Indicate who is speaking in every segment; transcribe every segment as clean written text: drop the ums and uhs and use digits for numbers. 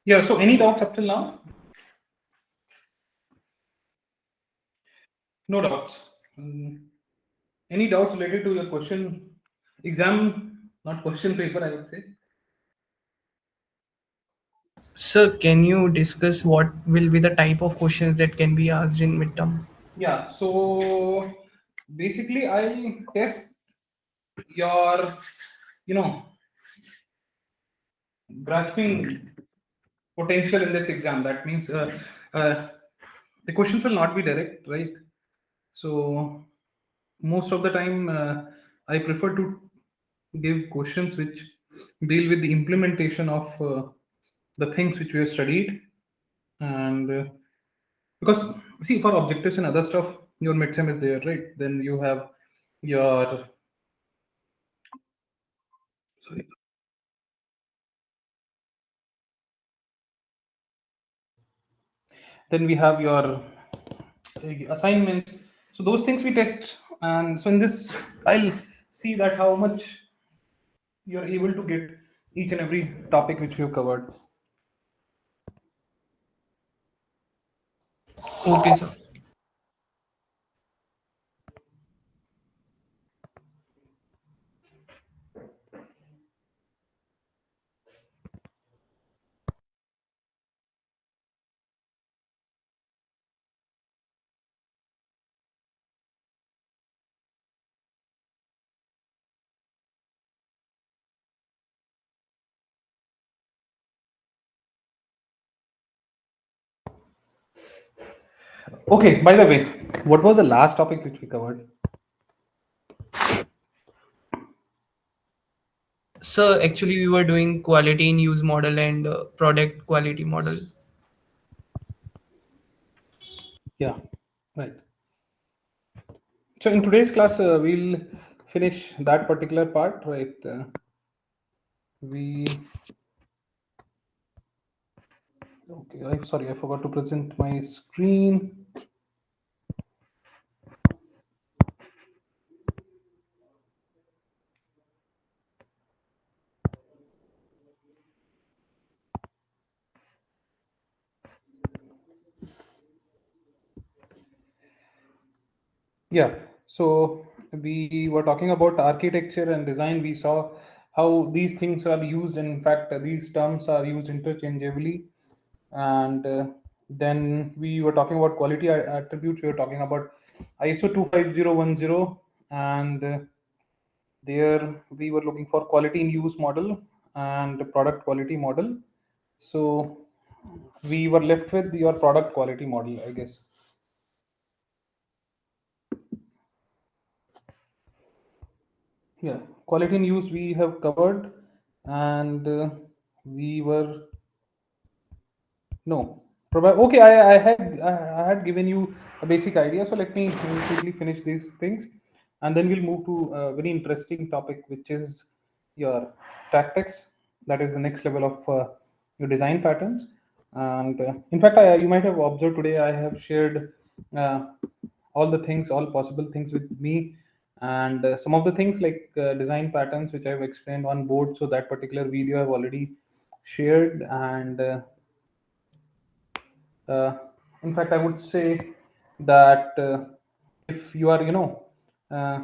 Speaker 1: Yeah, so any doubts up till now? No doubts. Any doubts related to your question, exam, not question paper, I would say.
Speaker 2: Sir, can you discuss what will be the type of questions that can be asked in midterm?
Speaker 1: Yeah, so basically, I test your, you know, grasping potential in this exam. That means uh, the questions will not be direct, right? So most of the time, I prefer to give questions which deal with the implementation of the things which we have studied, and because see, for objectives and other stuff, your midterm is there, right? Then you have your, sorry, then we have your assignment. So those things we test, and so in this, I'll see that how much you're able to get each and every topic which we have covered.
Speaker 2: Okay, sir.
Speaker 1: Okay, by the way, what was the last topic which we covered?
Speaker 2: Sir, actually, we were doing quality in use model and product quality model.
Speaker 1: Yeah, right. So in today's class, we'll finish that particular part, right? We Okay. I'm sorry, I forgot to present my screen. Yeah. So we were talking about architecture and design. We saw how these things are used. In fact, these terms are used interchangeably. And then we were talking about quality attributes. We were talking about ISO 25010, and there we were looking for quality in use model and product quality model. So we were left with your product quality model, I guess. Yeah, quality in use we have covered, and we were no. Okay, I had given you a basic idea, so let me quickly finish these things, and then we'll move to a very interesting topic, which is your tactics. That is the next level of your design patterns. And in fact, you might have observed today I have shared uh, all the things, all possible things with me, and some of the things like design patterns, which I've explained on board. So that particular video I've already shared, and uh, in fact, I would say that if you are, uh,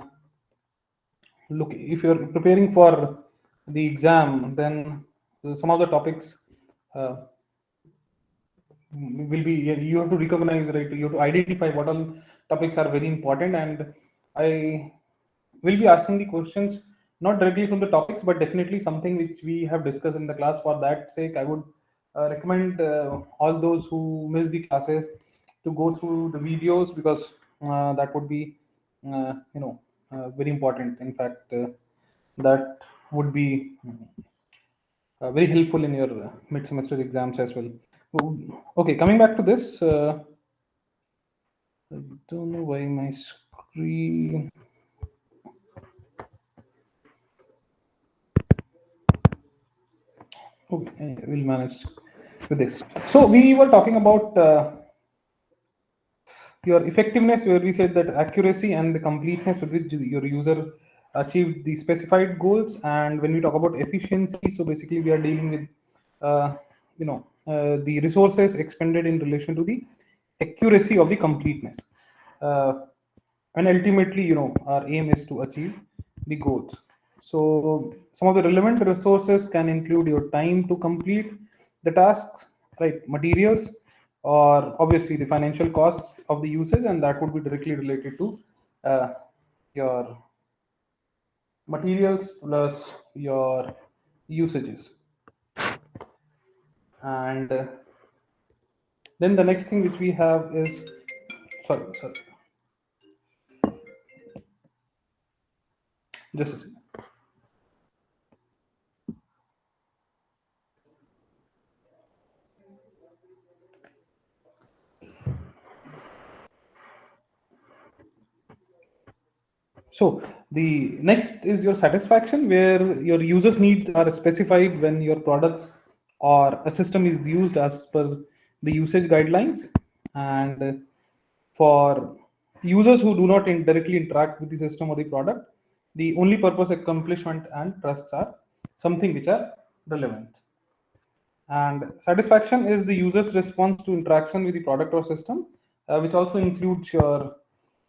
Speaker 1: look, if you're preparing for the exam, then some of the topics uh, will be, you have to recognize, right? You have to identify what all topics are very important, and I will be asking the questions not directly from the topics, but definitely something which we have discussed in the class. For that sake, I would recommend all those who miss the classes to go through the videos, because that would be very important. In fact, that would be very helpful in your mid semester exams as well. Okay, coming back to this, I don't know why my screen. Okay, we'll manage with this. So we were talking about your effectiveness, where we said that accuracy and the completeness with which your user achieved the specified goals. And when we talk about efficiency, so basically we are dealing with the resources expended in relation to the accuracy of the completeness. uh, and ultimately, our aim is to achieve the goals. So some of the relevant resources can include your time to complete the tasks, right, materials, or obviously the financial costs of the usage, and that would be directly related to uh, your materials plus your usages. And then the next thing which we have is, sorry, just a second. So the next is your satisfaction, where your users' needs are specified when your products or a system is used as per the usage guidelines. And for users who do not directly interact with the system or the product, the only purpose, accomplishment, and trusts are something which are relevant. And satisfaction is the user's response to interaction with the product or system, which also includes your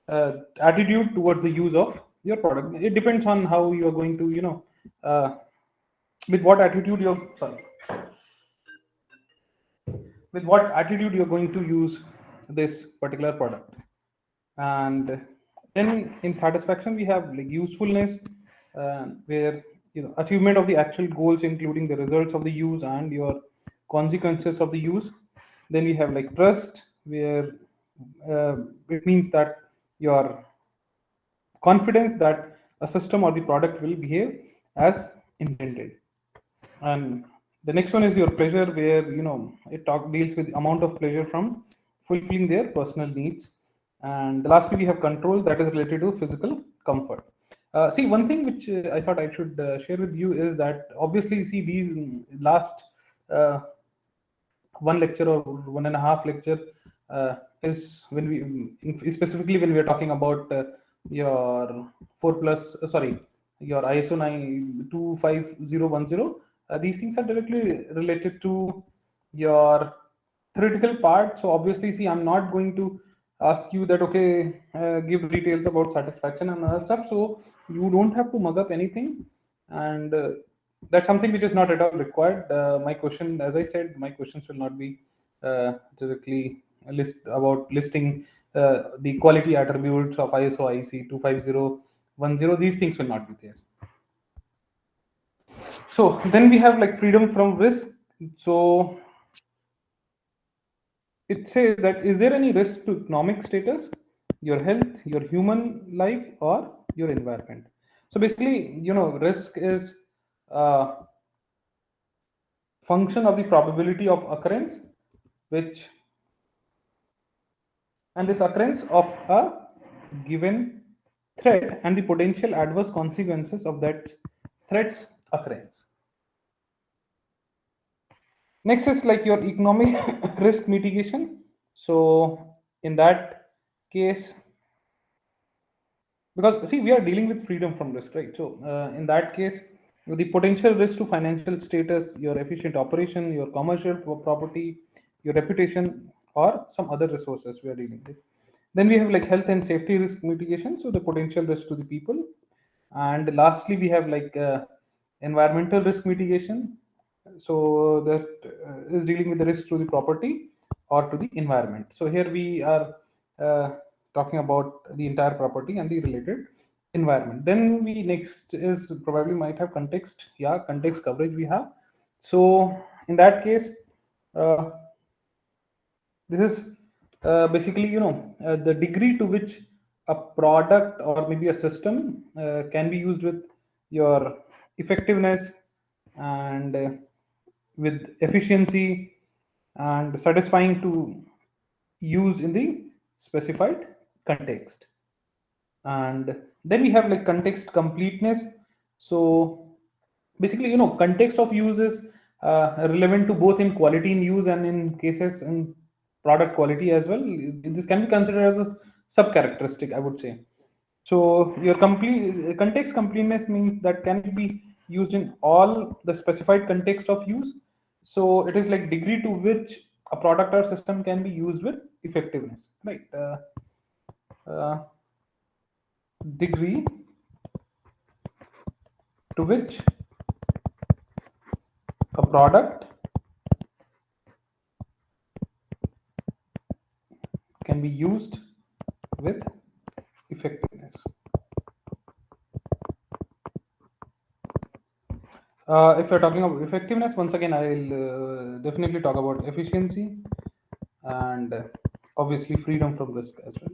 Speaker 1: attitude towards the use of your product. It depends on how you are going to, uh, with what attitude you're, sorry, with what attitude you're going to use this particular product. And then in satisfaction, we have like usefulness, where achievement of the actual goals, including the results of the use and your consequences of the use. Then we have like trust, where it means that your confidence that a system or the product will behave as intended. And the next one is your pleasure, where deals with amount of pleasure from fulfilling their personal needs. And lastly, we have control, that is related to physical comfort. See, one thing which I thought I should share with you is that obviously, see, these last uh, one lecture or 1.5 lecture is when specifically when we are talking about your 4 plus, sorry, your ISO 9 25010. These things are directly related to your theoretical part. So obviously, see, I'm not going to ask you that, okay, give details about satisfaction and other stuff, so you don't have to mug up anything. And that's something which is not at all required. My question, as I said, my questions will not be directly listing the quality attributes of ISO IC 25010. These things will not be there. So then we have like freedom from risk. So it says that, is there any risk to economic status, your health, your human life, or your environment? So basically, risk is a function of the probability of occurrence, which and this occurrence of a given threat and the potential adverse consequences of that threat's occurrence. Next is like your economic risk mitigation. So in that case, because see, we are dealing with freedom from risk, right? So in that case, the potential risk to financial status, your efficient operation, your commercial property, your reputation, or some other resources we are dealing with. Then we have like health and safety risk mitigation, so the potential risk to the people. And lastly, we have like environmental risk mitigation, so that is dealing with the risk to the property or to the environment. So here we are uh, talking about the entire property and the related environment. Then we next is probably might have context. Yeah, context coverage we have. So in that case, uh, this is basically, the degree to which a product or maybe a system can be used with your effectiveness and with efficiency and satisfying to use in the specified context. And then we have like context completeness. So basically, context of use is relevant to both in quality in use and in cases in product quality as well. This can be considered as a sub characteristic, I would say. So your complete context completeness means that can it be used in all the specified context of use. So it is like degree to which a product or system can be used with effectiveness, right? Uh, Degree to which a product can be used with effectiveness. If you're talking about effectiveness, once again, I'll definitely talk about efficiency and obviously freedom from risk as well.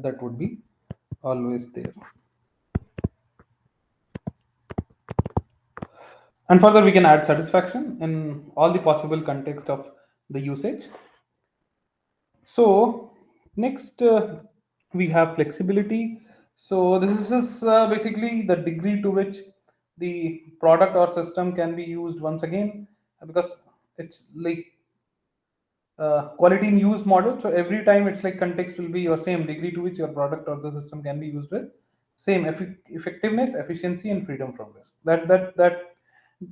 Speaker 1: That would be always there. And further, we can add satisfaction in all the possible context of the usage. So next we have flexibility. So this is basically the degree to which the product or system can be used once again, because it's like quality in use model. So every time it's like context will be your same degree to which your product or the system can be used with same effectiveness, efficiency, and freedom from risk. That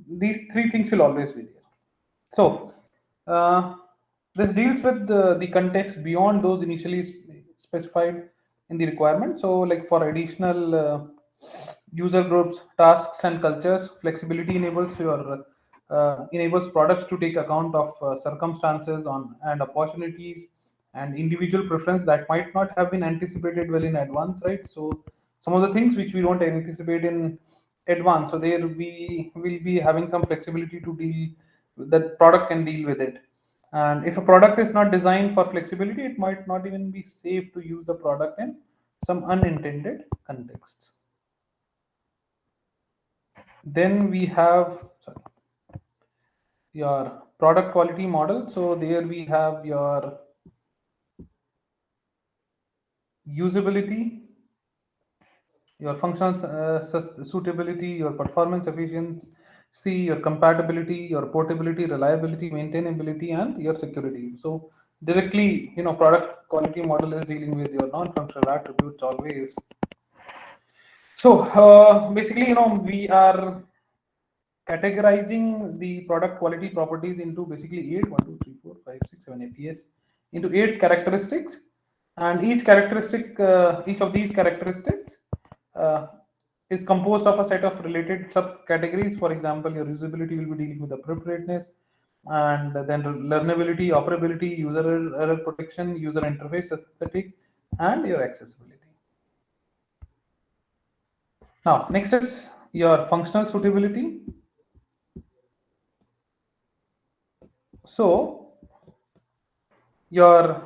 Speaker 1: these three things will always be there. So uh, this deals with the context beyond those initially specified in the requirement. So like for additional user groups, tasks, and cultures, flexibility enables products to take account of circumstances on and opportunities and individual preference that might not have been anticipated well in advance, right? So some of the things which we don't anticipate in advance, so there we will be having some flexibility to deal, that product can deal with it. And if a product is not designed for flexibility, it might not even be safe to use a product in some unintended contexts. Then we have, sorry, your product quality model. So there we have your usability, your functional suitability, your performance efficiency, your compatibility, your portability, reliability, maintainability, and your security. So directly, product quality model is dealing with your non-functional attributes always. So basically, we are categorizing the product quality properties into basically eight, 8 yes, into eight characteristics, and each of these characteristics uh, is composed of a set of related subcategories. For example, your usability will be dealing with appropriateness, and then learnability, operability, user error protection, user interface aesthetic, and your accessibility. Now, next is your functional suitability. So, your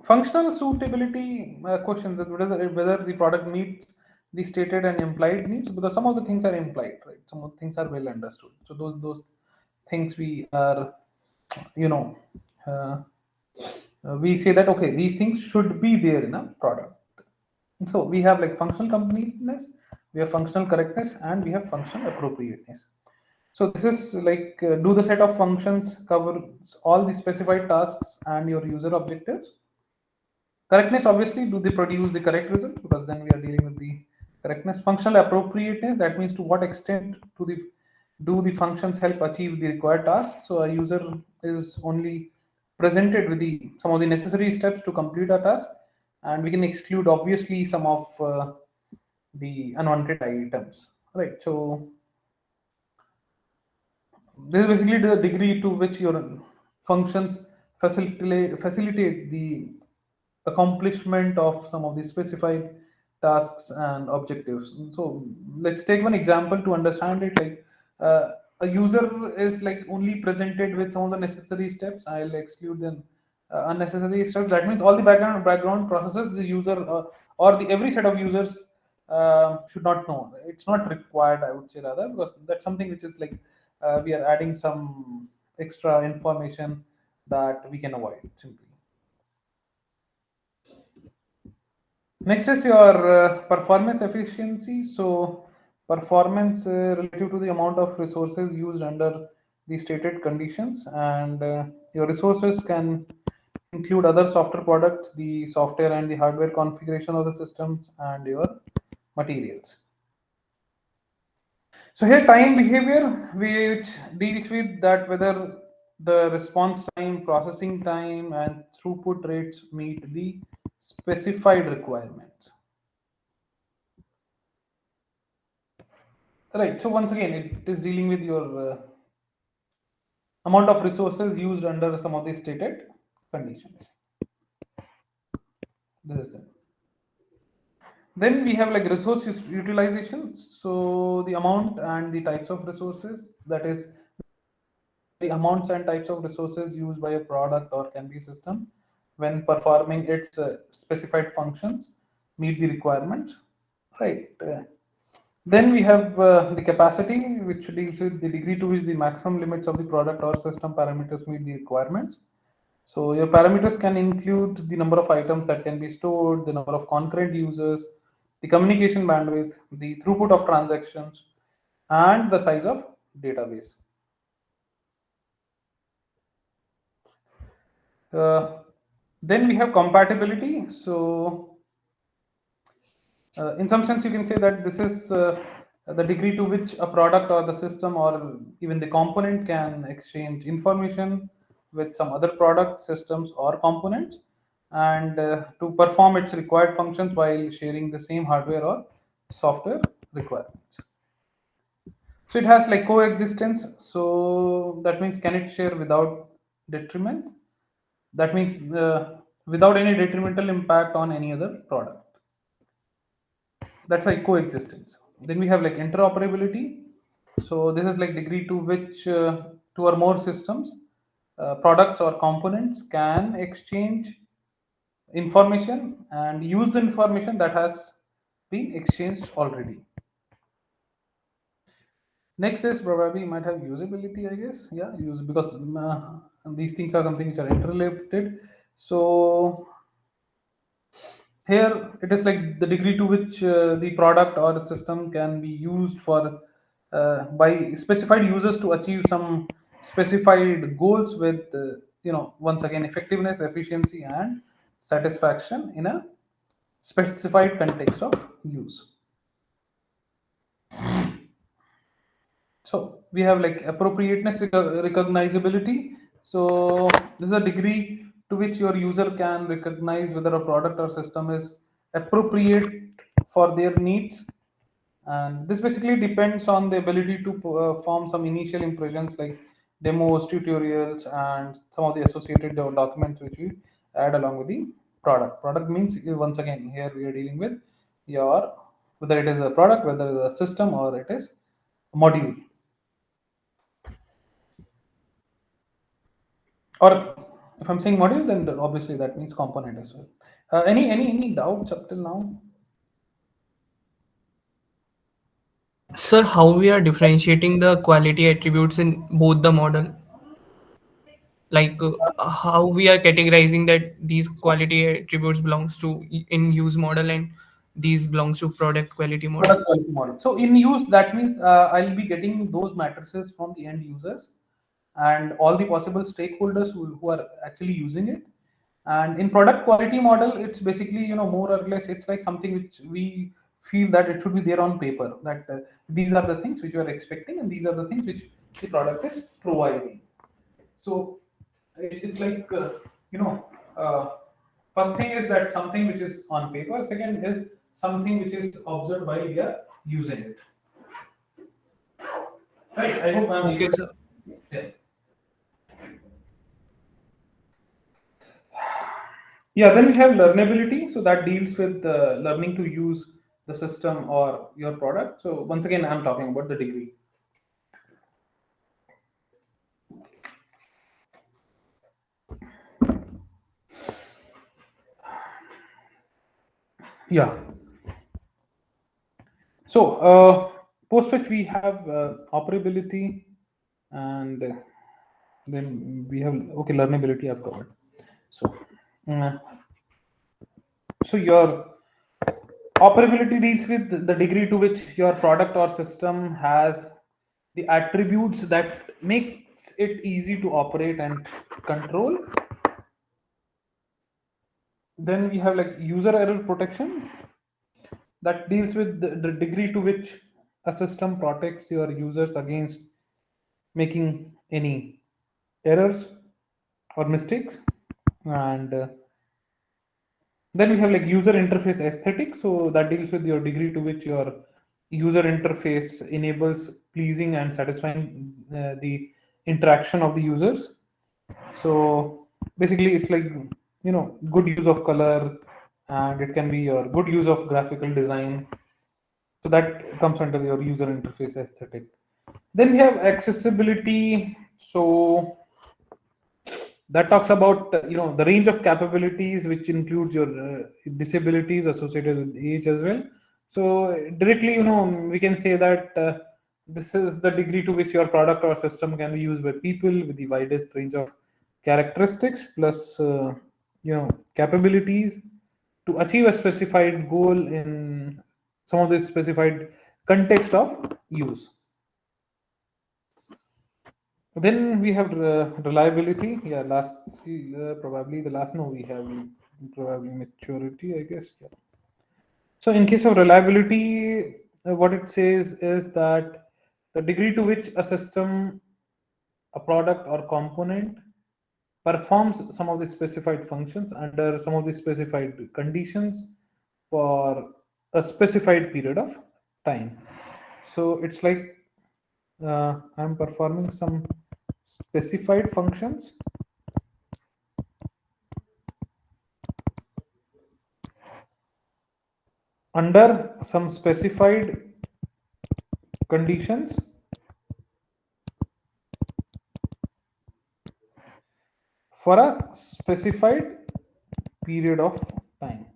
Speaker 1: functional suitability questions that whether the product meets the stated and implied needs, because some of the things are implied, right? Some of the things are well understood. So those things we are, you know, uh, we say that okay, these things should be there in a product. So we have like functional completeness, we have functional correctness, and we have functional appropriateness. So this is like do the set of functions covers all the specified tasks and your user objectives. Correctness, obviously, do they produce the correct result? Because then we are dealing with the correctness. Functional appropriateness, that means to what extent to the do the functions help achieve the required task. So a user is only presented with the some of the necessary steps to complete a task, and we can exclude obviously some of the unwanted items. Right. So this is basically the degree to which your functions facilitate the accomplishment of some of the specified tasks and objectives. So let's take one example to understand it. Like a user is like only presented with some of the necessary steps. I'll exclude them unnecessary steps. That means all the background processes the user or the every set of users should not know. It's not required, I would say, rather, because that's something which is like we are adding some extra information that we can avoid simply. Next is your performance efficiency. So performance relative to the amount of resources used under the stated conditions, and your resources can include other software products, the software and the hardware configuration of the systems, and your materials. So here time behavior, which deals with that whether the response time, processing time, and throughput rates meet the specified requirements. Right. So once again, it is dealing with your amount of resources used under some of the stated conditions. This is them. Then we have like utilization. So the amount and the types of resources, that is the amounts and types of resources used by a product or can be system when performing its specified functions meet the requirements. Right. Then we have the capacity, which deals with the degree to which the maximum limits of the product or system parameters meet the requirements. So your parameters can include the number of items that can be stored, the number of concurrent users, the communication bandwidth, the throughput of transactions, and the size of database. Uh, then we have compatibility. So in some sense, you can say that this is the degree to which a product or the system or even the component can exchange information with some other product, systems, or components, and to perform its required functions while sharing the same hardware or software requirements. So it has like coexistence. So that means can it share without detriment? That means without any detrimental impact on any other product. That's like coexistence. Then we have like interoperability. So this is like degree to which two or more systems, products or components can exchange information and use the information that has been exchanged already. Next is probably might have usability, I guess. Yeah, use, because these things are something which are interrelated. So here it is like the degree to which the product or the system can be used for by specified users to achieve some specified goals with once again effectiveness, efficiency, and satisfaction in a specified context of use. So we have like appropriateness, recognizability. So this is a degree to which your user can recognize whether a product or system is appropriate for their needs. And this basically depends on the ability to form some initial impressions like demos, tutorials, and some of the associated documents which we add along with the product. Product means once again here we are dealing with your whether it is a product, whether it is a system, or it is a module. Or if I'm saying module, then obviously that means component as well. Any doubts up till now?
Speaker 2: Sir, how we are differentiating the quality attributes in both the model? Like how we are categorizing that these quality attributes belongs to in use model and these belongs to product quality model.
Speaker 1: Product quality model. So in use, that means I'll be getting those matrices from the end users and all the possible stakeholders who are actually using it. And in product quality model, it's basically more or less it's like something which we feel that it should be there on paper that these are the things which you are expecting and these are the things which the product is providing. So it's like you know uh, first thing is that something which is on paper. Second is something which is observed while we are using it. Right. I hope I'm
Speaker 2: Okay,
Speaker 1: able.
Speaker 2: sir.
Speaker 1: Yeah. Yeah. Then we have learnability. So that deals with learning to use the system or your product. So once again, I'm talking about the degree. Yeah. So post which we have operability, and then we have okay learnability I've covered. So uh, so your operability deals with the degree to which your product or system has the attributes that makes it easy to operate and control. Then we have like user error protection that deals with the degree to which a system protects your users against making any errors or mistakes. And then we have like user interface aesthetic. So that deals with your degree to which your user interface enables pleasing and satisfying the interaction of the users. So basically, it's like, good use of color, and it can be your good use of graphical design. So that comes under your user interface aesthetic. Then we have accessibility. So that talks about the range of capabilities, which includes your disabilities associated with age as well. So directly, we can say that this is the degree to which your product or system can be used by people with the widest range of characteristics plus capabilities to achieve a specified goal in some of the specified context of use. Then we have reliability. Yeah, probably the last. No, we have probably maturity, I guess. Yeah. So in case of reliability, what it says is that the degree to which a system, a product, or component performs some of the specified functions under some of the specified conditions for a specified period of time. So it's like I'm performing some specified functions under some specified conditions for a specified period of time.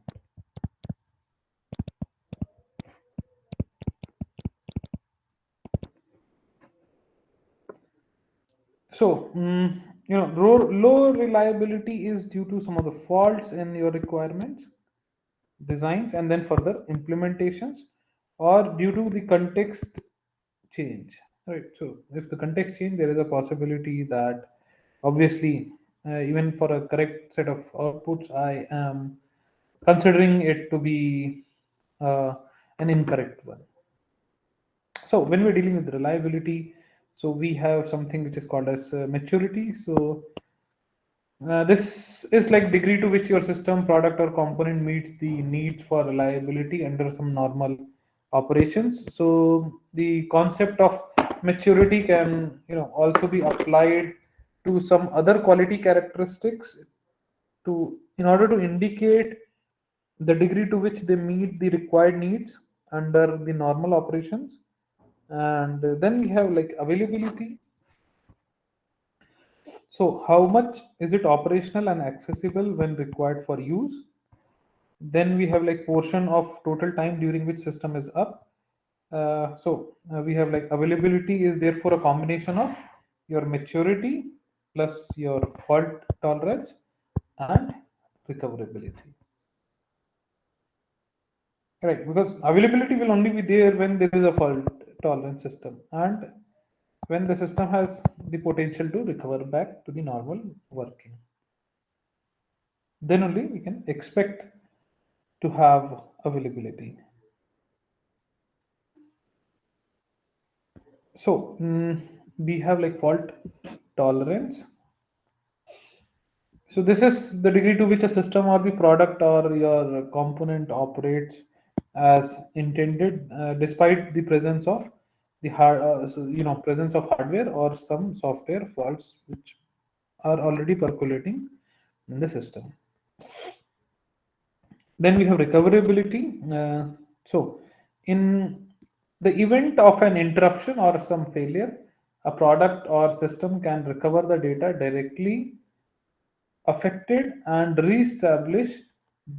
Speaker 1: So, low reliability is due to some of the faults in your requirements, designs, and then further implementations, or due to the context change. Right. So, if the context change, there is a possibility that obviously, even for a correct set of outputs, I am considering it to be uh, an incorrect one. So when we're dealing with reliability, so we have something which is called as maturity. So this is like degree to which your system, product, or component meets the needs for reliability under some normal operations. So the concept of maturity can also be applied to some other quality characteristics to in order to indicate the degree to which they meet the required needs under the normal operations. And then we have like availability. So how much is it operational and accessible when required for use? Then we have like portion of total time during which system is up. We have like availability is therefore a combination of your maturity plus your fault tolerance and recoverability. Right, because availability will only be there when there is a fault tolerance system and when the system has the potential to recover back to the normal working. Then only we can expect to have availability. So we have like fault tolerance. So this is the degree to which a system or the product or your component operates as intended, despite the presence of presence of hardware or some software faults which are already percolating in the system. Then we have recoverability. So, in the event of an interruption or some failure, a product or system can recover the data directly affected and re-establish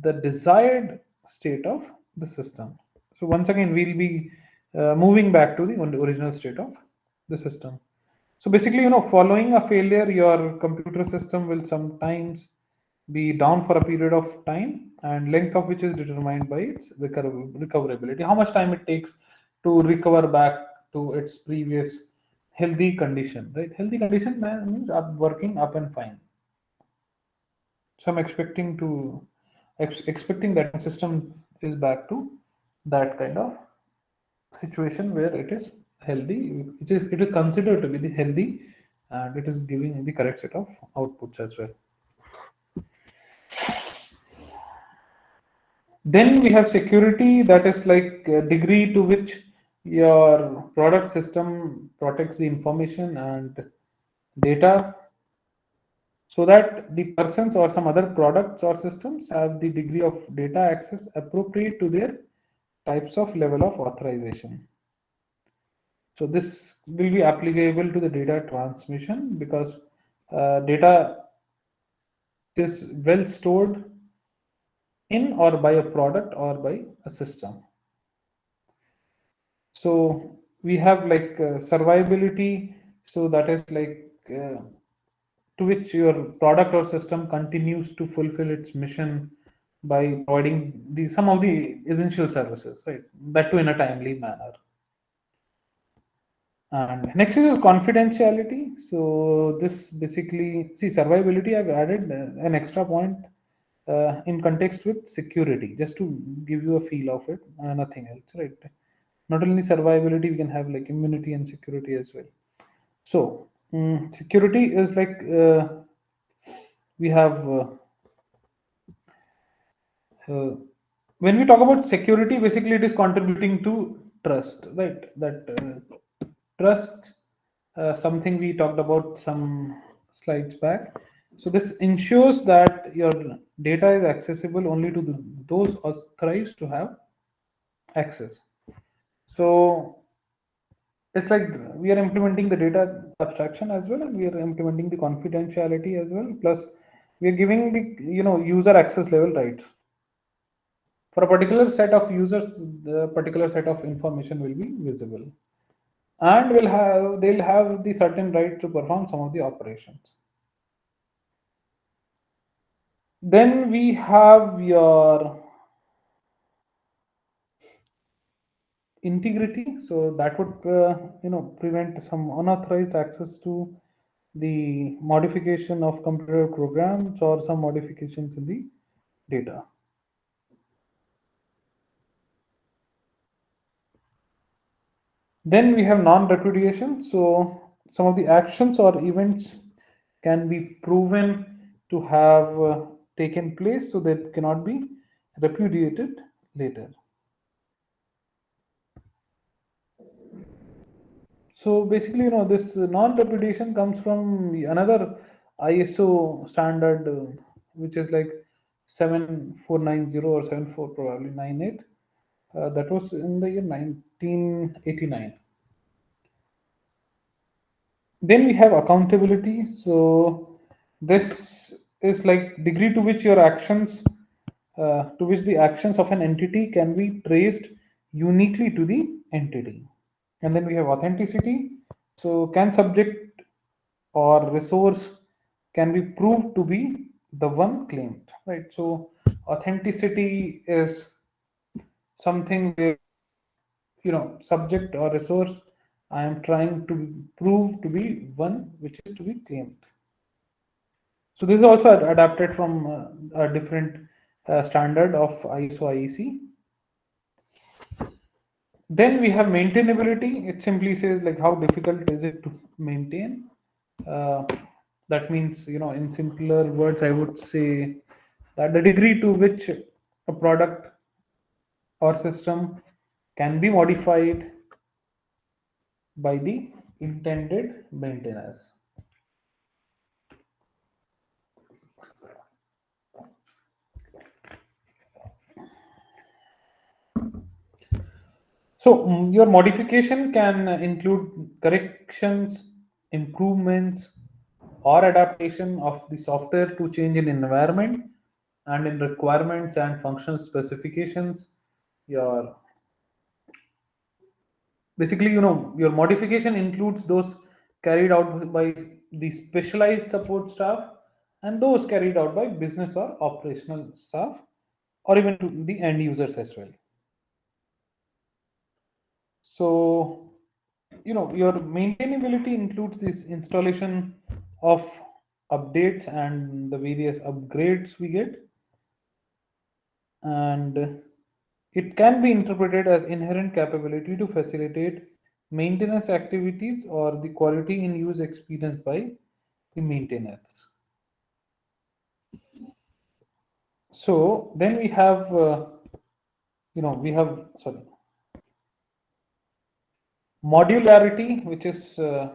Speaker 1: the desired state of the system. So once again, we'll be moving back to the original state of the system. So basically, following a failure, your computer system will sometimes be down for a period of time and length of which is determined by its recoverability. How much time it takes to recover back to its previous healthy condition, right? Healthy condition means up working up and fine. So I'm expecting that my system is back to that kind of situation where it is healthy, it is considered to be the healthy and it is giving the correct set of outputs as well. Then we have security, that is like a degree to which your product system protects the information and data, so that the persons or some other products or systems have the degree of data access appropriate to their types of level of authorization. So this will be applicable to the data transmission because data is well stored in or by a product or by a system. So we have like survivability. So that is like to which your product or system continues to fulfill its mission by providing the some of the essential services, right? That too in a timely manner. And next is confidentiality. So this basically, see, survivability, I've added an extra point in context with security, just to give you a feel of it, nothing else, right? Not only survivability, we can have like immunity and security as well. So security is like we have uh, when we talk about security, basically it is contributing to trust, right? That trust, something we talked about some slides back. So this ensures that your data is accessible only to those authorized to have access. So it's like we are implementing the data abstraction as well, and we are implementing the confidentiality as well. Plus, we are giving the user access level rights for a particular set of users. The particular set of information will be visible, and they'll have the certain right to perform some of the operations. Then we have your integrity. So that would prevent some unauthorized access to the modification of computer programs or some modifications in the data. Then we have non-repudiation. So some of the actions or events can be proven to have taken place, so that cannot be repudiated later. So basically, this non-repudiation comes from another ISO standard, which is like 7490 or 74 probably 98. That was in the year 1989. Then we have accountability. So this is like degree to which your actions, to which the actions of an entity can be traced uniquely to the entity. And then we have authenticity. So can subject or resource can be proved to be the one claimed, right? So authenticity is something where subject or resource I am trying to prove to be one which is to be claimed. So this is also adapted from a different standard of ISO IEC. Then we have maintainability. It simply says like how difficult is it to maintain. Uh, that means, in simpler words, I would say that the degree to which a product or system can be modified by the intended maintainers. So your modification can include corrections, improvements, or adaptation of the software to change in environment and in requirements and function specifications. Your basically, your modification includes those carried out by the specialized support staff and those carried out by business or operational staff, or even to the end users as well. So your maintainability includes this installation of updates and the various upgrades we get, and it can be interpreted as inherent capability to facilitate maintenance activities, or the quality in use experienced by the maintainers. So then we have, we have, sorry, modularity, which is, the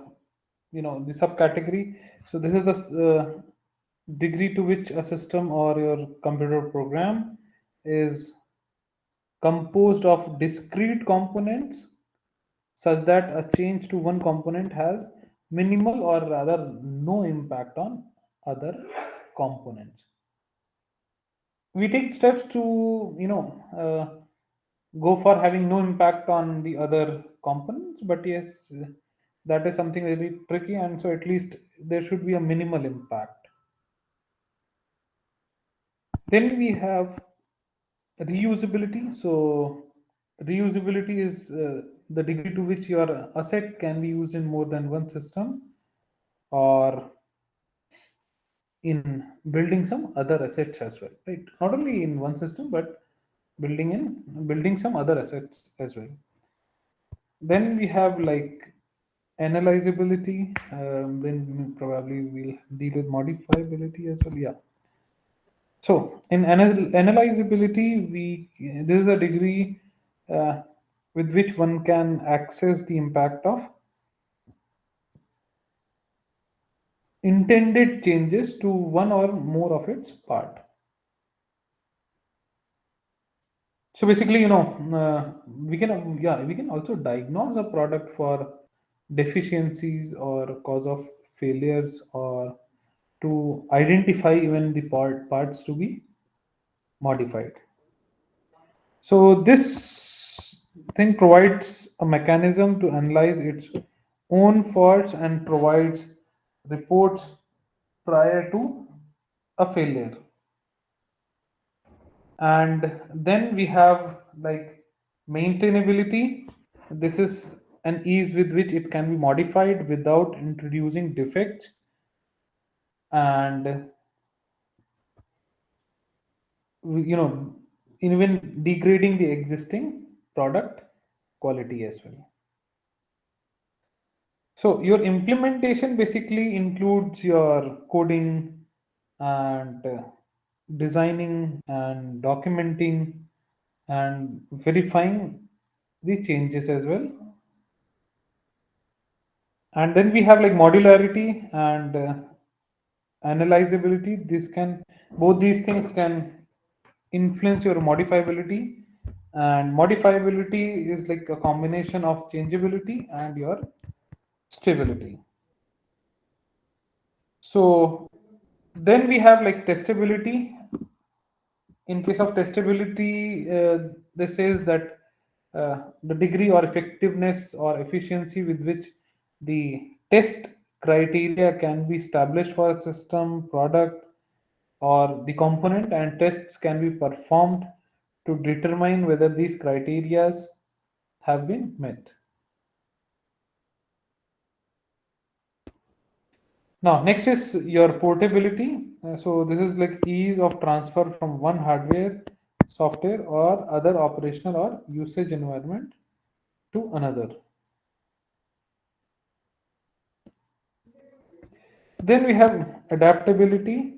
Speaker 1: subcategory. So this is the degree to which a system or your computer program is composed of discrete components, such that a change to one component has minimal or rather no impact on other components. We take steps to, go for having no impact on the other components, but yes, that is something really tricky, and so at least there should be a minimal impact. Then we have reusability. So reusability is the degree to which your asset can be used in more than one system, or in building some other assets as well, right? Not only in one system, but building some other assets as well. Then we have like analyzability. Then probably we'll deal with modifiability as well. Yeah. So in analyzability, we this is a degree uh, with which one can access the impact of intended changes to one or more of its part. So basically, we can also diagnose a product for deficiencies or cause of failures, or to identify even the parts to be modified. So this thing provides a mechanism to analyze its own faults and provides reports prior to a failure. And then we have like maintainability. This is an ease with which it can be modified without introducing defects and, you know even degrading the existing product quality as well. So your implementation basically includes your coding and designing and documenting and verifying the changes as well. And then we have like modularity and analyzability. This can Both these things can influence your modifiability, and modifiability is like a combination of changeability and your stability. So then we have like testability. In case of testability, this says that the degree or effectiveness or efficiency with which the test criteria can be established for a system, product, or the component, and tests can be performed to determine whether these criteria have been met. Now, next is your portability. So this is like ease of transfer from one hardware, software, or other operational or usage environment to another. Then we have adaptability.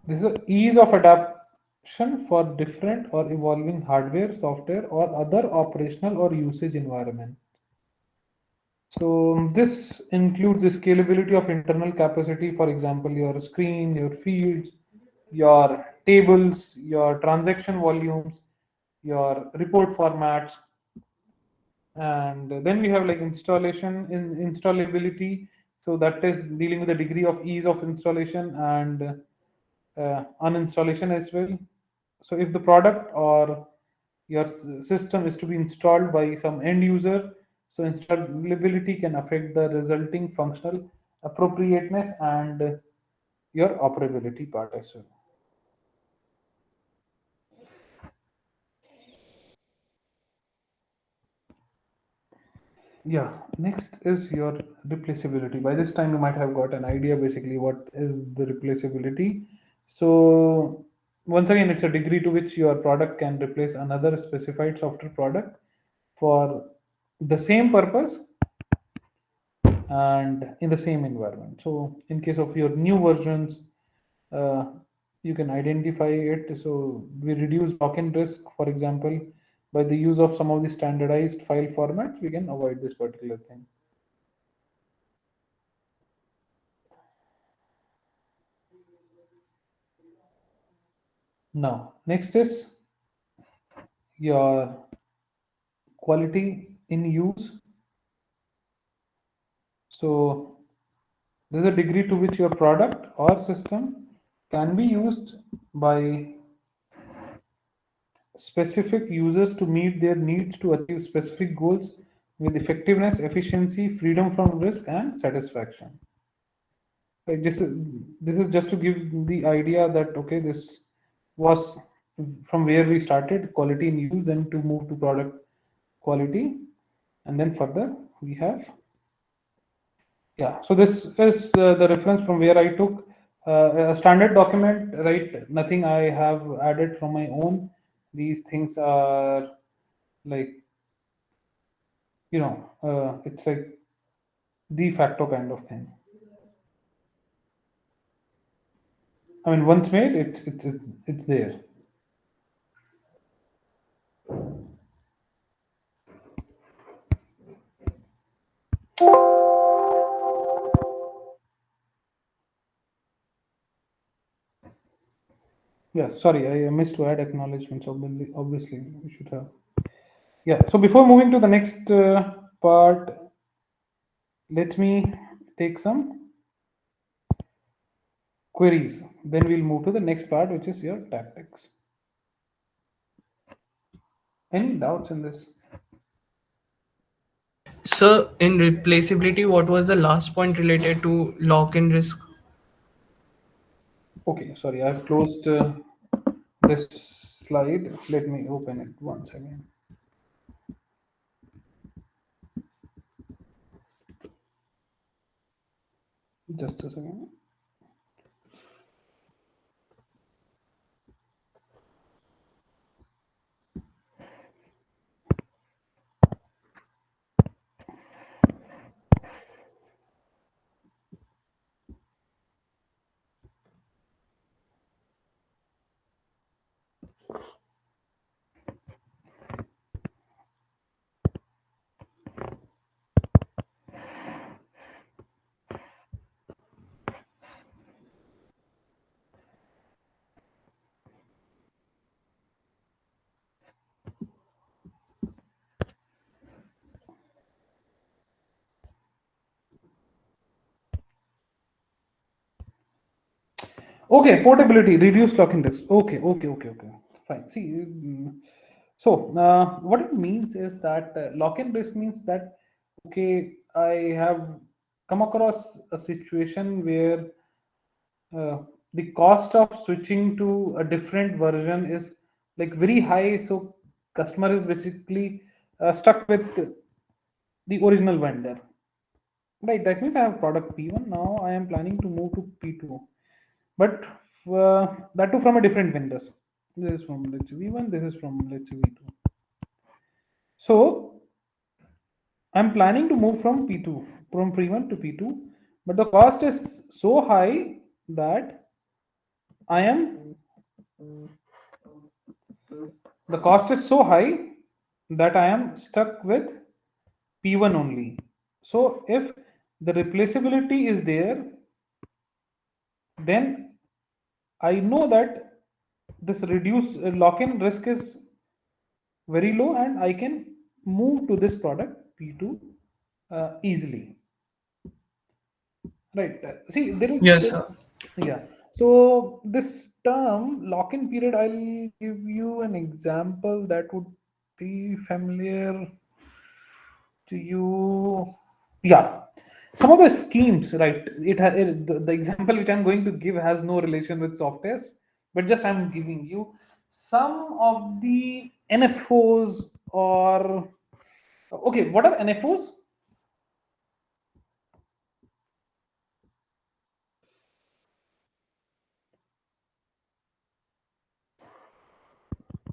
Speaker 1: This is a ease of adaptation for different or evolving hardware, software, or other operational or usage environment. So this includes the scalability of internal capacity, for example, your screen, your fields, your tables, your transaction volumes, your report formats. And then we have like installability. So that is dealing with the degree of ease of installation and uninstallation as well. So if the product or your system is to be installed by some end user, so installability can affect the resulting functional appropriateness and your operability part as well. Yeah, next is your replaceability. By this time, you might have got an idea basically what is the replaceability. So, once again, it's a degree to which your product can replace another specified software product for the same purpose and in the same environment. So in case of your new versions, uh, you can identify it. So we reduce lock-in risk, for example, by the use of some of the standardized file formats, we can avoid this particular thing. Now, next is your quality in use. So there's a degree to which your product or system can be used by specific users to meet their needs to achieve specific goals with effectiveness, efficiency, freedom from risk, and satisfaction. Like this is just to give the idea that okay, this was from where we started, quality in use, then to move to product quality, and then further we have, yeah. So this is the reference from where I took a standard document, right? Nothing I have added from my own. These things are like, it's like de facto kind of thing. I mean, once made, it's there. Yeah, sorry, I missed to add acknowledgements. Obviously, we should have. Yeah. So before moving to the next part, let me take some queries. Then we'll move to the next part, which is your tactics. Any doubts in this?
Speaker 2: So in replaceability, what was the last point related to lock-in risk?
Speaker 1: Okay, sorry, I've closed this slide. Let me open it once again. Just a second. Okay, portability, reduce lock index. Okay. Fine. See, so what it means is that lock-in risk means that okay, I have come across a situation where uh, the cost of switching to a different version is like very high. So customer is basically stuck with the original vendor. Right, that means I have product P1. Now I am planning to move to P2, but that too from a different vendors. This is from let's say V1. This is from let's say V2. So I'm planning to move from P2 from P1 to P2, but the cost is so high that I am the cost is so high that I am stuck with P1 only. So if the replaceability is there, then I know that this reduced lock-in risk is very low and I can move to this product P2 easily. Right. See, there is,
Speaker 2: Yes, sir.
Speaker 1: yeah. So this term lock-in period, I'll give you an example that would be familiar to you. Yeah. Some of the schemes, right? The example which I'm going to give has no relation with soft test, but just I'm giving you some of the NFOs or okay, what are NFOs?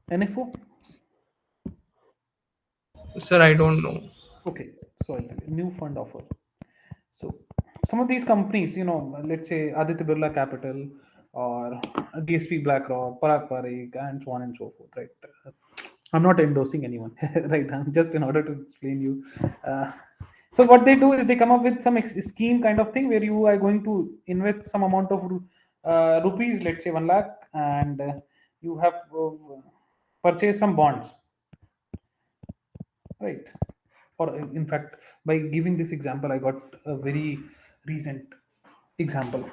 Speaker 1: NFO?
Speaker 2: Sir, I don't know.
Speaker 1: Okay, so I'll tell you, new fund offer. So some of these companies, let's say Aditya Birla Capital or DSP BlackRock, Parag Parikh, and so on and so forth, right? I'm not endorsing anyone, right? I'm just in order to explain you. Uh, so what they do is they come up with some scheme kind of thing where you are going to invest some amount of rupees, let's say 1 lakh, and you have purchased some bonds, right? Or in fact, by giving this example, I got a very recent example.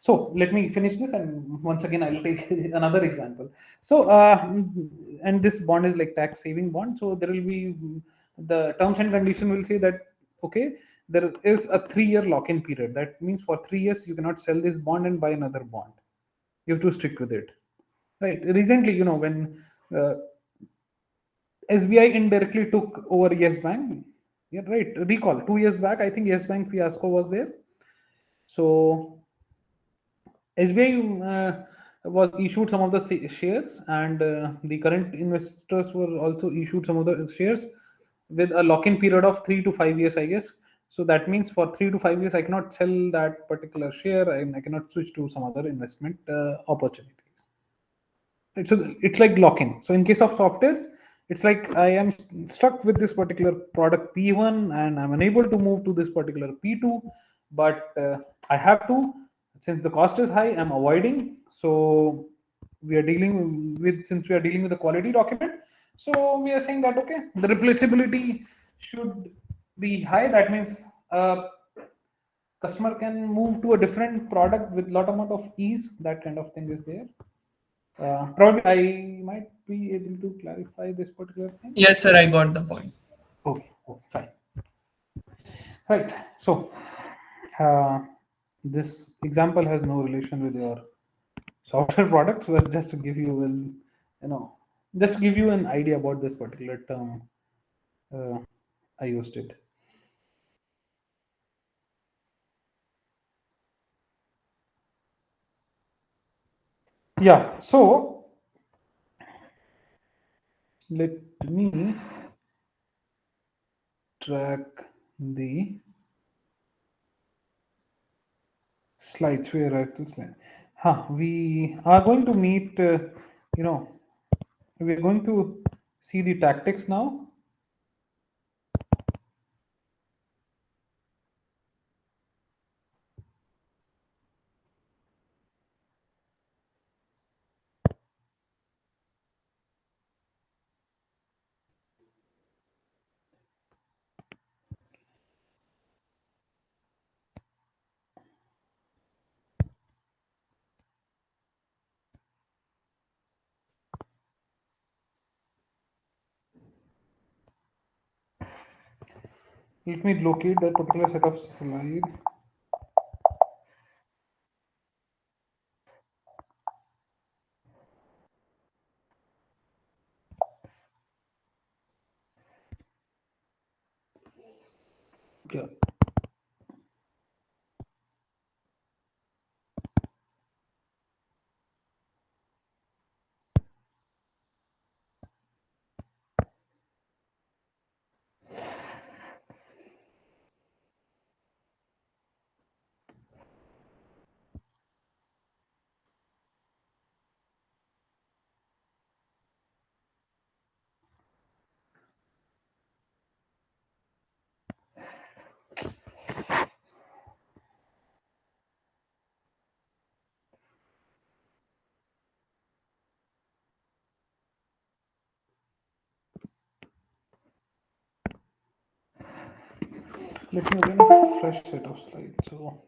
Speaker 1: So let me finish this, and once again I'll take another example. So and this bond is like tax saving bond, so there will be the terms and condition will say that, okay, there is a 3 year lock-in period. That means for 3 years you cannot sell this bond and buy another bond. You have to stick with it, right? Recently, when uh, SBI indirectly took over Yes Bank. Yeah, right. Recall 2 years back, I think Yes Bank fiasco was there. So SBI was issued some of the shares, and the current investors were also issued some of the shares with a lock-in period of 3 to 5 years, I guess. So that means for 3 to 5 years, I cannot sell that particular share, and I cannot switch to some other investment opportunities. Right, so it's like lock-in. So in case of softwares, it's like I am stuck with this particular product P1 and I'm unable to move to this particular P2, but I have to, since the cost is high, I'm avoiding. So since we are dealing with the quality document, so we are saying that, okay, the replaceability should be high. That means customer can move to a different product with lot amount of ease. That kind of thing is there. Probably I might be able to clarify this particular thing.
Speaker 2: Yes, sir, I got the point.
Speaker 1: Okay, okay, fine. Right. So, uh, this example has no relation with your software products, but just to give you you know, just to give you an idea about this particular term, uh, I used it. Yeah. So let me track the slides. Where are the slides? We are going to meet. You know, we're going to see the tactics now. Let me locate that particular set of slide. Yeah. Let me open a fresh set of slides. So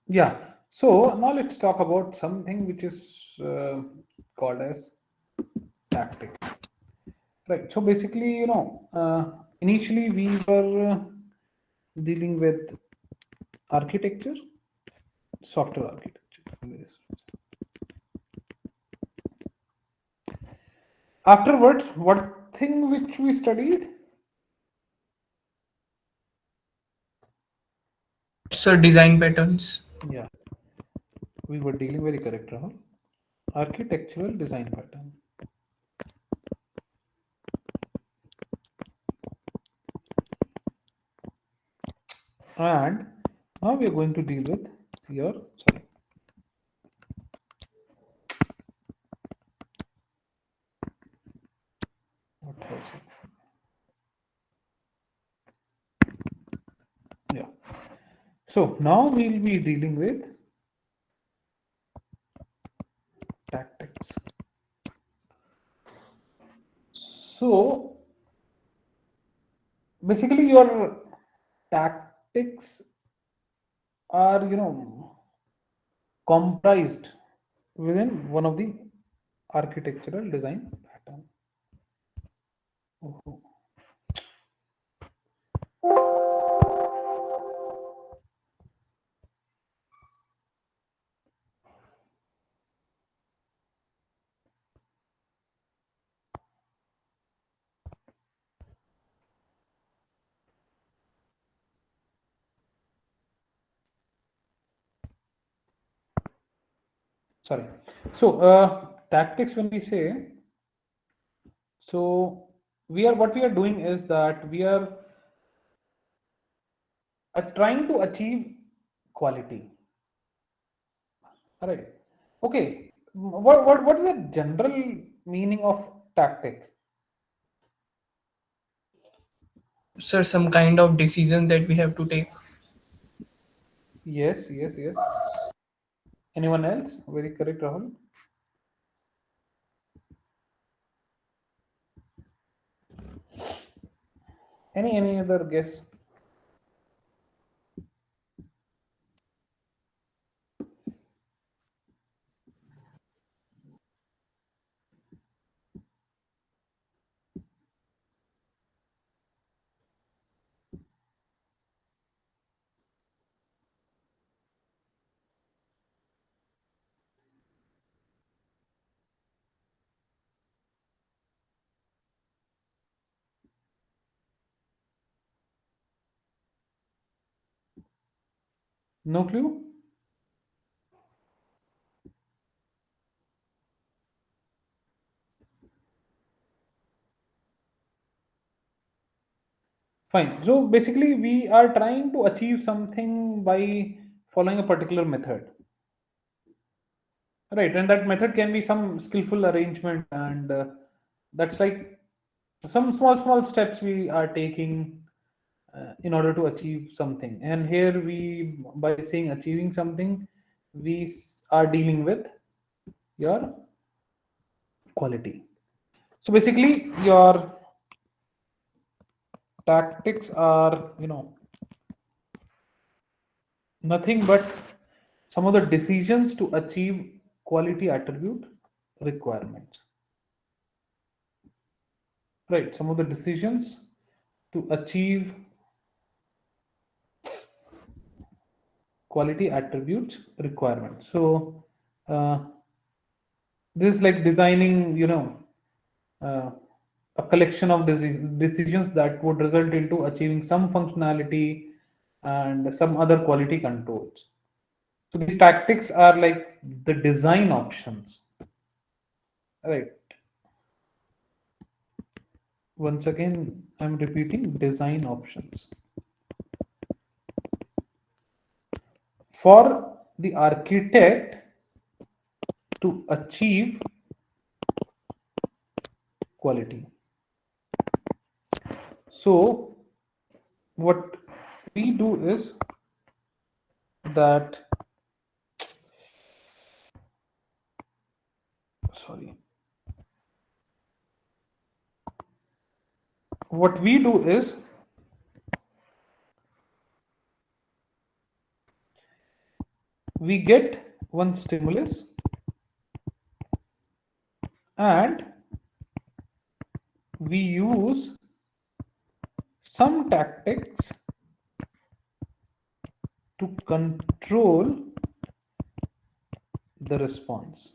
Speaker 1: Yeah. So now let's talk about something which is called as tactics. Right. So basically, initially we were dealing with architecture, software architecture. Afterwards, what thing which we studied?
Speaker 2: Sir, design patterns.
Speaker 1: Yeah, we were dealing very correct, Rahul. Architectural design pattern. And now we are going to deal with your, sorry, what was it? Yeah. So now we'll be dealing with tactics. So basically your tactics are, comprised within one of the architectural design pattern. Oh, sorry. So tactics, when we say, so we are, what we are doing is that we are trying to achieve quality. All right. Okay. What is the general meaning of tactic?
Speaker 2: Sir, some kind of decision that we have to take.
Speaker 1: Yes, yes, yes. Anyone else? Very correct, Rahul. Any other guess? No clue. Fine. So basically, we are trying to achieve something by following a particular method, right? And that method can be some skillful arrangement, and that's like some small steps we are taking in order to achieve something. And here we, by saying achieving something, we are dealing with your quality. So basically, your tactics are, nothing but some of the decisions to achieve quality attribute requirements, right? Some of the decisions to achieve quality attributes requirements. So uh, this is like designing, uh, a collection of decisions that would result into achieving some functionality and some other quality controls. So these tactics are like the design options, right? Once again, I'm repeating, design options for the architect to achieve quality. So what we do is that, sorry, what we do is we get one stimulus and we use some tactics to control the response,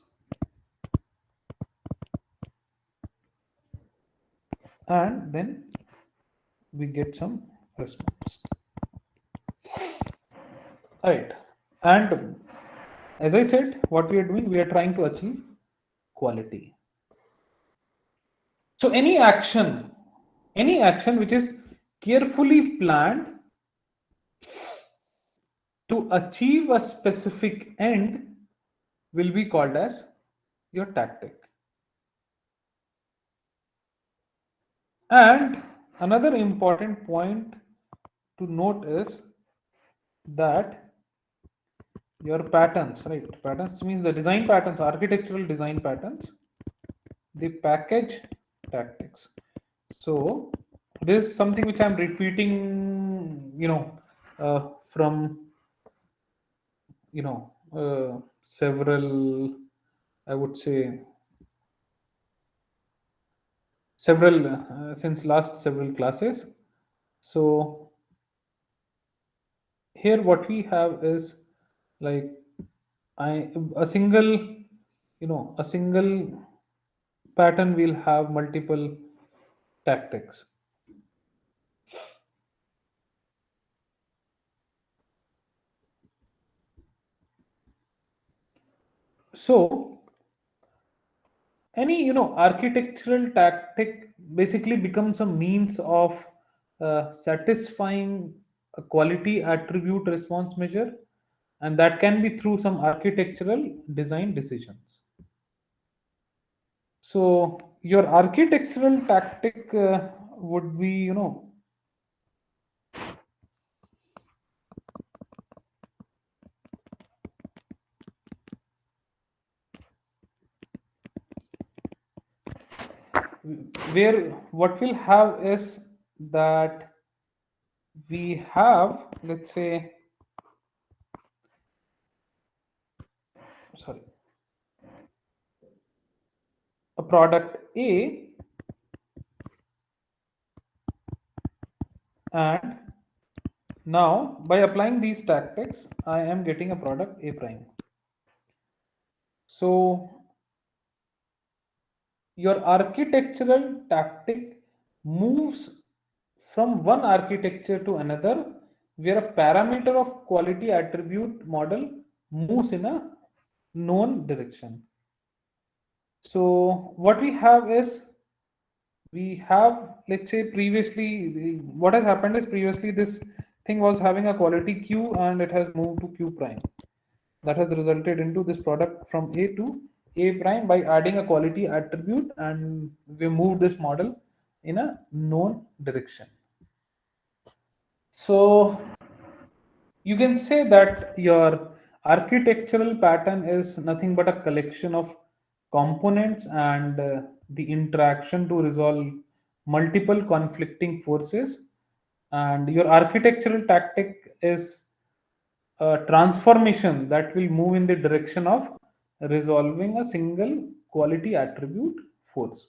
Speaker 1: and then we get some response. Right. And as I said, what we are doing, we are trying to achieve quality. So any action which is carefully planned to achieve a specific end will be called as your tactic. And another important point to note is that your patterns, right? Patterns means the design patterns, architectural design patterns, the package tactics. So this is something which I'm repeating, from several, I would say, several since last several classes. So here what we have is like I a single, a single pattern will have multiple tactics. So any architectural tactic basically becomes a means of satisfying a quality attribute response measure, and that can be through some architectural design decisions. So your architectural tactic would be, where what we'll have is that we have, let's say, sorry, a product A, and now by applying these tactics I am getting a product A prime. So your architectural tactic moves from one architecture to another, where a parameter of quality attribute model moves in a known direction. So what we have is, we have, let's say, previously what has happened is, previously this thing was having a quality q and it has moved to q prime. That has resulted into this product from A to A prime by adding a quality attribute, and we moved this model in a known direction. So you can say that your architectural pattern is nothing but a collection of components and the interaction to resolve multiple conflicting forces, and your architectural tactic is a transformation that will move in the direction of resolving a single quality attribute force.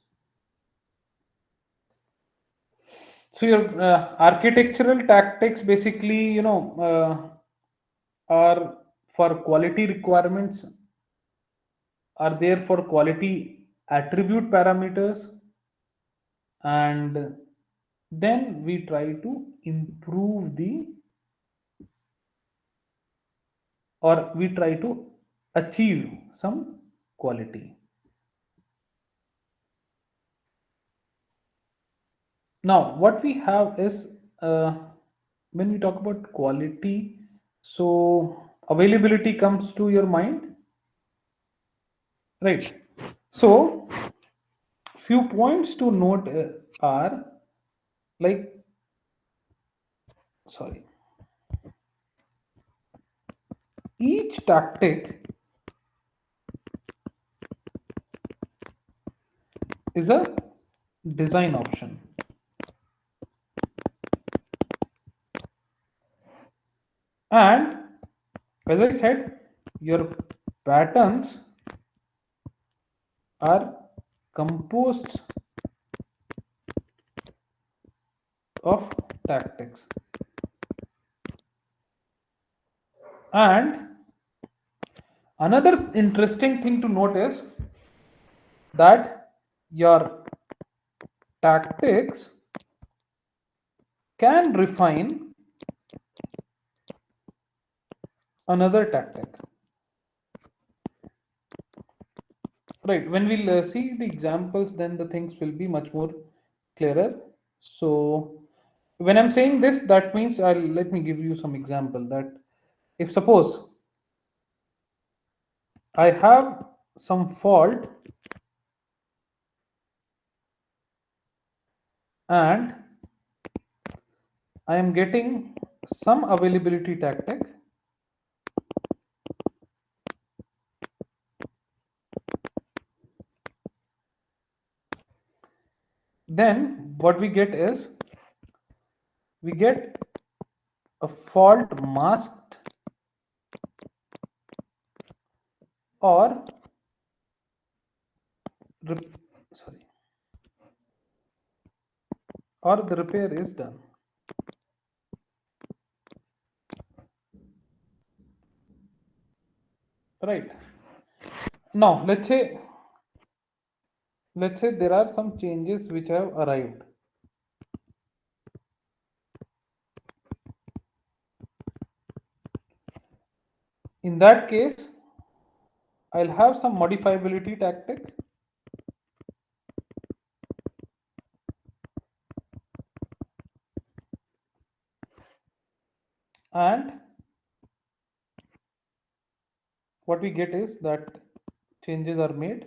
Speaker 1: So your architectural tactics basically, are for quality requirements, are there for quality attribute parameters, and then we try to improve the, or we try to achieve some quality. Now what we have is, uh, when we talk about quality, so availability comes to your mind, right? So few points to note are like, sorry, each tactic is a design option, and as I said, your patterns are composed of tactics. And another interesting thing to note is that your tactics can refine another tactic. Right, when we'll see the examples, then the things will be much more clearer. So, when I'm saying this, that means let me give you some example that if suppose I have some fault and I am getting some availability tactic, then what we get is we get a fault masked or sorry, or the repair is done. Right. Now let's say there are some changes which have arrived. In that case, I'll have some modifiability tactic, and what we get is that changes are made,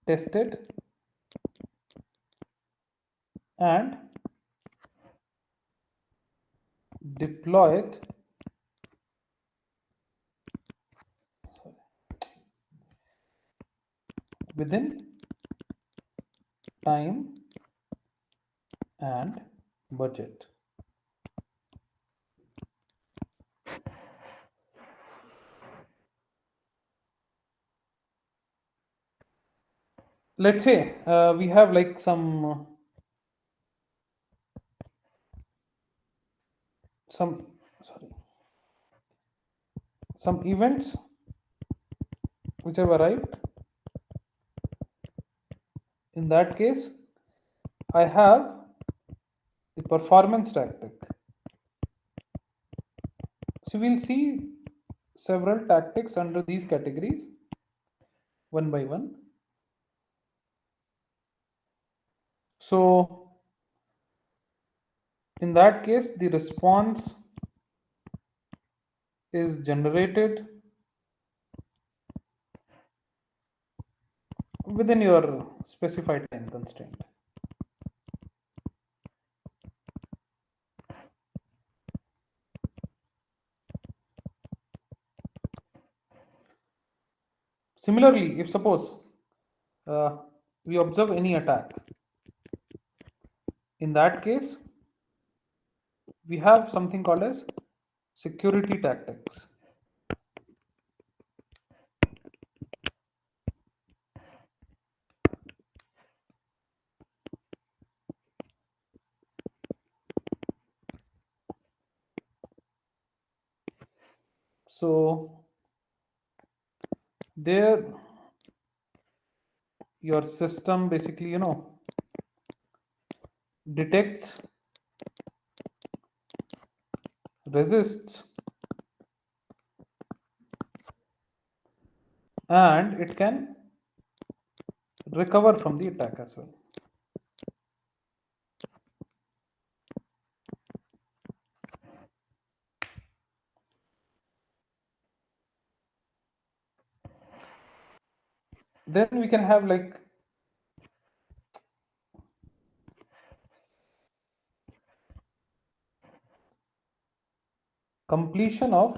Speaker 1: tested, and deployed within time and budget. Let's say we have like some sorry some events which have arrived. In that case, I have the performance tactic. So we'll see several tactics under these categories one by one. So in that case, the response is generated within your specified time constraint. Similarly, if suppose uh, we observe any attack, in that case, we have something called as security tactics. So there your system basically detects, resists, and it can recover from the attack as well. Then we can have like completion of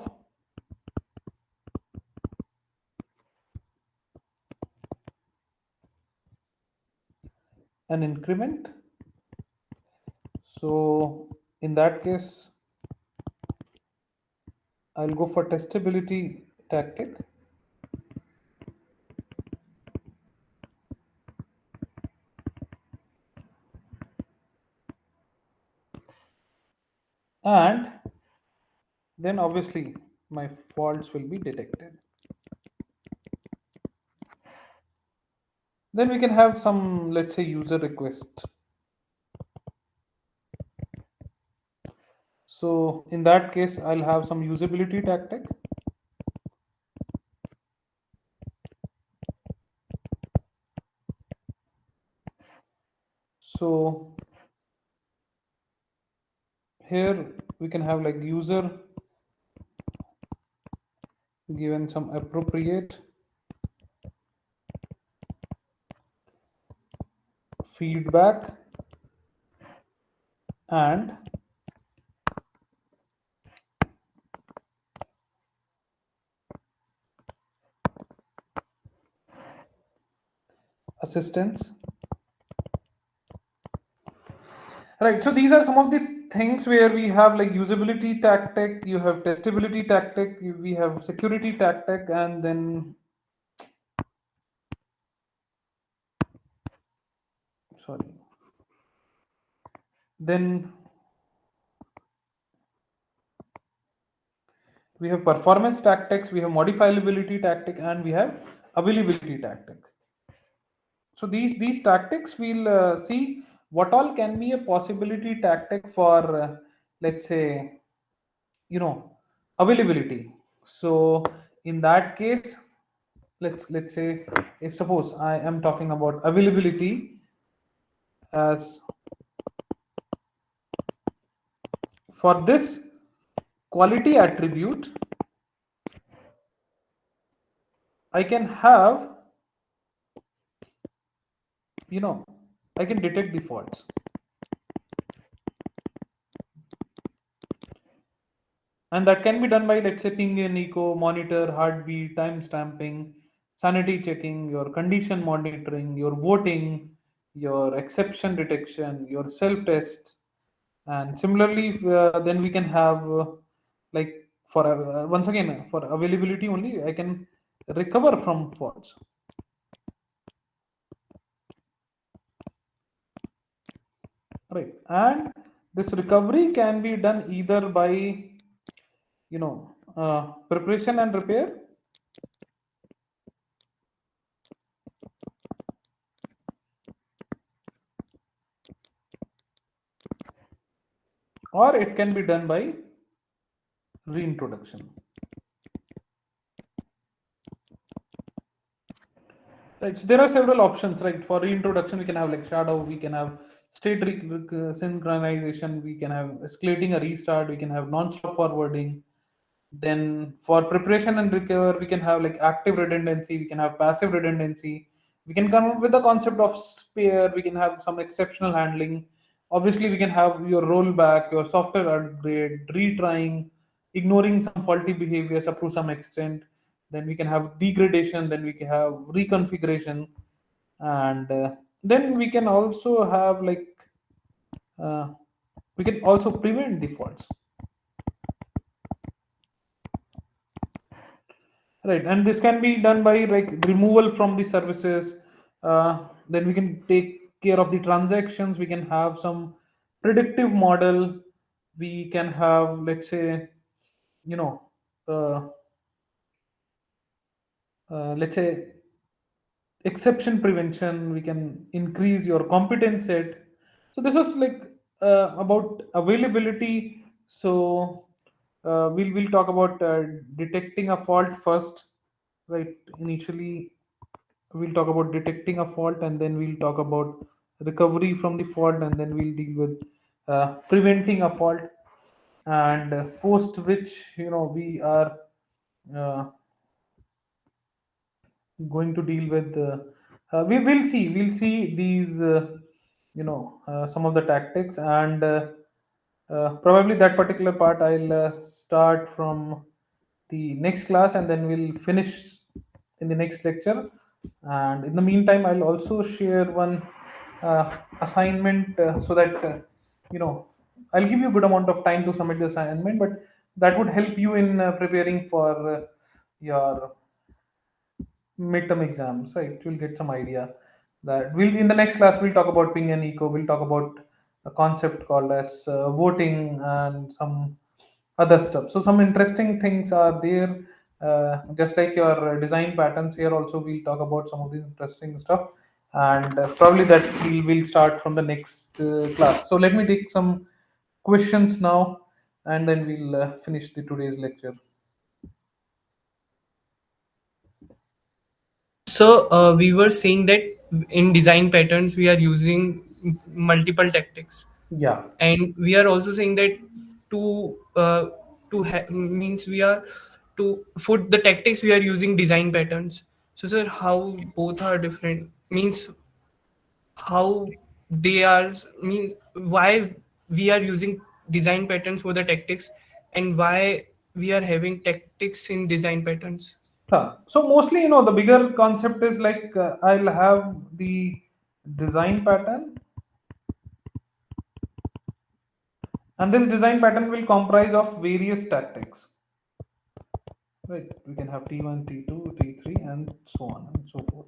Speaker 1: an increment. So in that case, I'll go for testability tactic. And then obviously my faults will be detected. Then we can have some, let's say, user request. So in that case, I'll have some usability tactic. So here we can have like user given some appropriate feedback and assistance. Right. So these are some of the things where we have like usability tactic, you have testability tactic, we have security tactic, and then sorry, then we have performance tactics, we have modifiability tactic, and we have availability tactic. So these tactics we'll see what all can be a possibility tactic for let's say, availability. So in that case, let's say, if suppose I am talking about availability as for this quality attribute, I can have, you know I can detect the faults. And that can be done by, let's say, ping and echo, monitor, heartbeat, time stamping, sanity checking, your condition monitoring, your voting, your exception detection, your self tests. And similarly, then we can have like for once again, for availability only, I can recover from faults. Right. And this recovery can be done either by, preparation and repair, or it can be done by reintroduction. Right. So there are several options, right? For reintroduction, we can have like shadow, we can have state synchronization, we can have escalating a restart, we can have non-stop forwarding. Then for preparation and recover, we can have like active redundancy, we can have passive redundancy. We can come up with the concept of spare, we can have some exceptional handling. Obviously, we can have your rollback, your software upgrade, retrying, ignoring some faulty behaviors up to some extent. Then we can have degradation, then we can have reconfiguration, and then we can also have like uh, we can also prevent the faults. Right, and this can be done by like removal from the services. Then we can take care of the transactions. We can have some predictive model. We can have, let's say, you know, uh, let's say, exception prevention. We can increase your competence set. So this was like about availability. So we'll talk about detecting a fault first, right? Initially, we'll talk about detecting a fault, and then we'll talk about recovery from the fault, and then we'll deal with preventing a fault. And post which, we are uh, going to deal with we will see, these some of the tactics, and probably that particular part I'll start from the next class, and then we'll finish in the next lecture. And in the meantime, I'll also share one assignment, so that you know I'll give you a good amount of time to submit the assignment, but that would help you in preparing for your midterm exams, right? You'll get some idea that we'll in the next class we'll talk about ping and eco. We'll talk about a concept called as voting and some other stuff. So some interesting things are there. Just like your design patterns here, also we'll talk about some of the interesting stuff, and probably that we'll start from the next class. So let me take some questions now, and then we'll finish the today's lecture.
Speaker 2: So we were saying that in design patterns we are using multiple tactics,
Speaker 1: Yeah.
Speaker 2: and we are also saying that means we are to for the tactics we are using design patterns. So sir, how both are different means how they are means why we are using design patterns for the tactics and why we are having tactics in design patterns.
Speaker 1: Huh. So mostly, the bigger concept is like I'll have the design pattern, and this design pattern will comprise of various tactics. Right? We can have T1, T2, T3, and so on and so forth.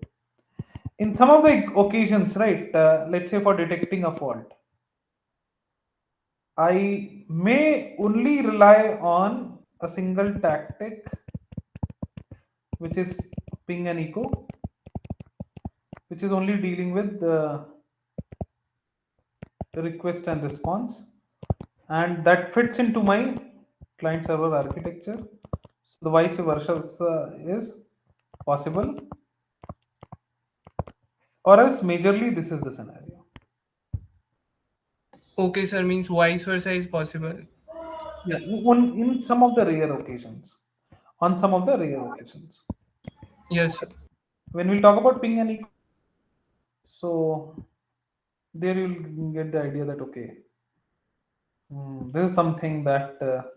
Speaker 1: In some of the occasions, right? Let's say for detecting a fault, I may only rely on a single tactic, which is ping and echo, which is only dealing with the request and response, and that fits into my client server architecture. So the vice versa is possible, or else majorly this is the scenario.
Speaker 2: Okay, sir, means vice versa is possible.
Speaker 1: Yeah, in some of the rare occasions, on some of the rare occasions,
Speaker 2: Yes, sir.
Speaker 1: when we'll talk about ping and echo, so there you'll get the idea that okay, this is something that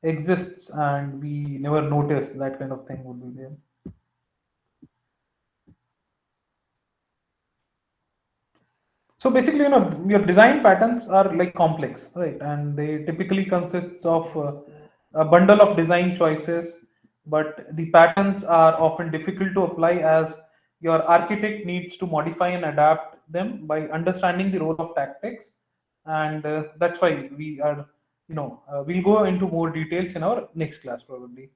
Speaker 1: exists and we never notice that kind of thing would be there. So basically, your design patterns are like complex, right? And they typically consists of a bundle of design choices, but the patterns are often difficult to apply as your architect needs to modify and adapt them by understanding the role of tactics, and that's why we'll go into more details in our next class probably.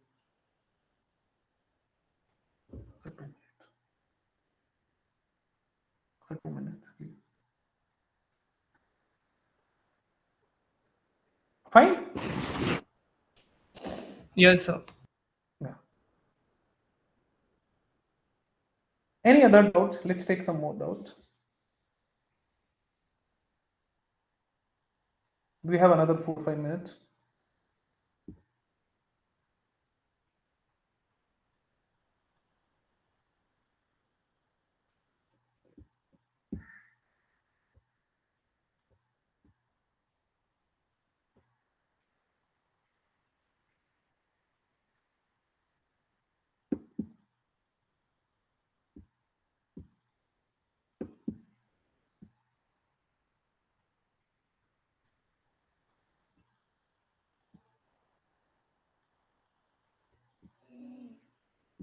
Speaker 1: 30 minutes. Fine.
Speaker 2: Yes, sir.
Speaker 1: Yeah. Any other doubts? Let's take some more doubts. We have another 4 5 minutes.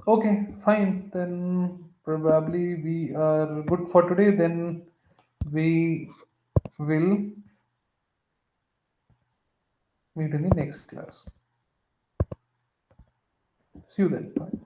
Speaker 1: Okay, fine. Then probably we are good for today. Then we will meet in the next class. See you then. Bye.